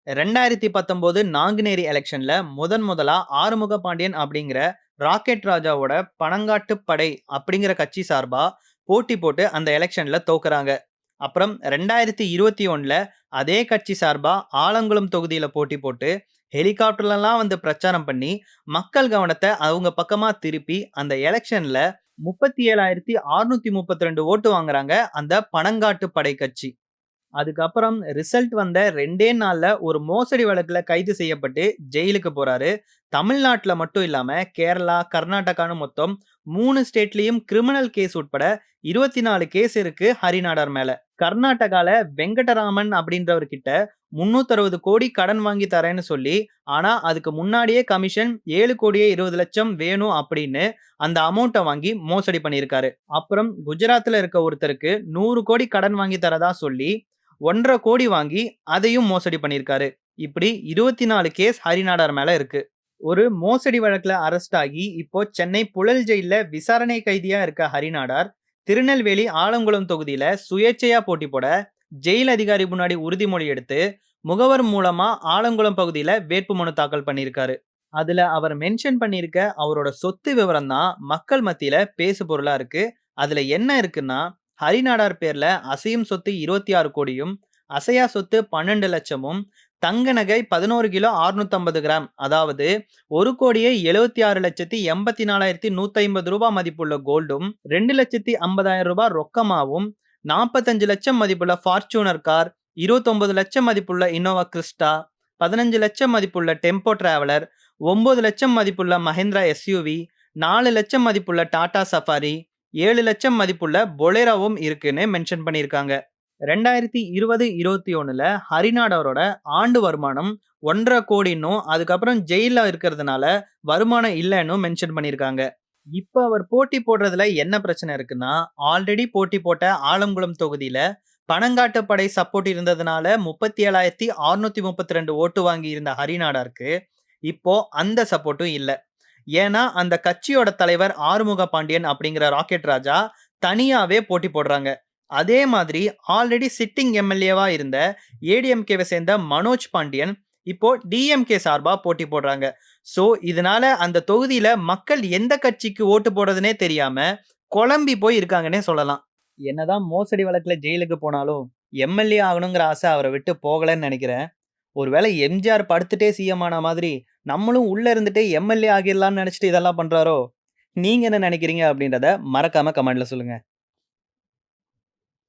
2019 நாங்குநேரி எலக்ஷன்ல முதலா ஆறுமுக பாண்டியன் அப்படிங்கிற ராக்கெட் ராஜாவோட பனங்காட்டு படை அப்படிங்கிற கட்சி சார்பா போட்டி போட்டு அந்த எலெக்ஷன்ல தோக்குறாங்க. அப்புறம் 2021ல அதே கட்சி சார்பா ஆலங்குளம் தொகுதியில போட்டி போட்டு ஹெலிகாப்டர்லாம் வந்து பிரச்சாரம் பண்ணி மக்கள் கவனத்தை அவங்க பக்கமா திருப்பி அந்த எலெக்ஷன்ல 37,632 ஓட்டு வாங்குறாங்க அந்த பனங்காட்டு படை கட்சி. அதுக்கப்புறம் ரிசல்ட் வந்த 2டே நாள்ல ஒரு மோசடி வழக்குல கைது செய்யப்பட்டு ஜெயிலுக்கு போறாரு. தமிழ்நாட்டுல மட்டும் இல்லாம கேரளா, கர்நாடகான்னு மொத்தம் 3 ஸ்டேட்லயும் கிரிமினல் கேஸ் உட்பட 24 கேஸ் இருக்கு ஹரிநாடார் மேல. கர்நாடகால வெங்கடராமன் அப்படின்றவர்கிட்ட 360 கோடி கடன் வாங்கி தரேன்னு சொல்லி, ஆனா அதுக்கு முன்னாடியே கமிஷன் 7 கோடியே 20 லட்சம் வேணும் அப்படின்னு அந்த அமௌண்ட்ட வாங்கி மோசடி பண்ணியிருக்காரு. அப்புறம் குஜராத்ல இருக்க ஒருத்தருக்கு 100 கோடி கடன் வாங்கி தரதா சொல்லி 1,50 கோடி வாங்கி அதையும் மோசடி பண்ணியிருக்காரு. இப்படி 24 கேஸ் ஹரிநாடார் மேல இருக்கு. ஒரு மோசடி வழக்குல அரெஸ்ட் ஆகி இப்போ சென்னை புழல் ஜெயில்ல விசாரணை கைதியா இருக்க ஹரிநாடார், திருநெல்வேலி ஆலங்குளம் தொகுதியில சுயேட்சையா போட்டி போட ஜெயில் அதிகாரி முன்னாடி உறுதிமொழி எடுத்து முகவர் மூலமா ஆலங்குளம் பகுதியில வேட்புமனு தாக்கல் பண்ணியிருக்காரு. அதுல அவர் மென்ஷன் பண்ணியிருக்க அவரோட சொத்து விவரம் தான் மக்கள் மத்தியில பேசு பொருளா இருக்கு. அதுல என்ன இருக்குன்னா, ஹரிநாடார் பேர்ல அசையும் சொத்து 26 கோடியும், அசையா சொத்து 12 லட்சமும், தங்க நகை 11 கிலோ 650 கிராம், அதாவது 1,76,84,150 ரூபாய் மதிப்புள்ள கோல்டும், 2,50,000 ரூபாய் ரொக்கமாவும், 45 லட்சம் மதிப்புள்ள ஃபார்ச்சூனர் கார், 29 லட்சம் மதிப்புள்ள இன்னோவா கிறிஸ்டா, 15 லட்சம் மதிப்புள்ள டெம்போ டிராவலர், 9 லட்சம் மதிப்புள்ள மஹிந்திரா எஸ்யூவி, 4 லட்சம் மதிப்புள்ள டாடா சஃபாரி, 7 லட்சம் மதிப்புள்ள பொலேரோவும் இருக்குன்னு மென்ஷன் பண்ணியிருக்காங்க. 2020-21ல ஹரிநாடாரோட ஆண்டு வருமானம் 1,50 கோடின்னும், அதுக்கப்புறம் ஜெயில்ல இருக்கிறதுனால வருமானம் இல்லைன்னு மென்ஷன் பண்ணியிருக்காங்க. இப்ப அவர் போட்டி போடுறதுல என்ன பிரச்சனை இருக்குன்னா, ஆல்ரெடி போட்டி போட்ட ஆலங்குளம் தொகுதியில பனங்காட்டு படை சப்போர்ட் இருந்ததுனால 37,632 ஓட்டு வாங்கி இருந்த ஹரிநாடாருக்கு இப்போ அந்த சப்போர்ட்டும் இல்ல. ஏன்னா அந்த கட்சியோட தலைவர் ஆறுமுக பாண்டியன் அப்படிங்கிற ராக்கெட் ராஜா தனியாவே போட்டி போடுறாங்க. அதே மாதிரி ஆல்ரெடி சிட்டிங் எம்எல்ஏவா இருந்த ஏடிஎம்கேவை சேர்ந்த மனோஜ் பாண்டியன் இப்போ டிஎம்கே சார்பா போட்டி போடுறாங்க. சோ இதனால அந்த தொகுதியில மக்கள் எந்த கட்சிக்கு ஓட்டு போடுறதுனே தெரியாம குழம்பி போய் இருக்காங்கன்னே சொல்லலாம். என்னதான் மோசடி வழக்குல ஜெயிலுக்கு போனாலும் எம்எல்ஏ ஆகணுங்கிற ஆசை அவரை விட்டு போகலன்னு நினைக்கிறேன். ஒருவேளை எம்ஜிஆர் படுத்துட்டே சிஎம் ஆன மாதிரி நம்மளும் உள்ள இருந்துட்டே எம்எல்ஏ ஆகிடலாம்னு நினைச்சிட்டு இதெல்லாம் பண்றாரோ? நீங்க என்ன நினைக்கிறீங்க அப்படின்றத மறக்காம கமெண்ட்ல சொல்லுங்க.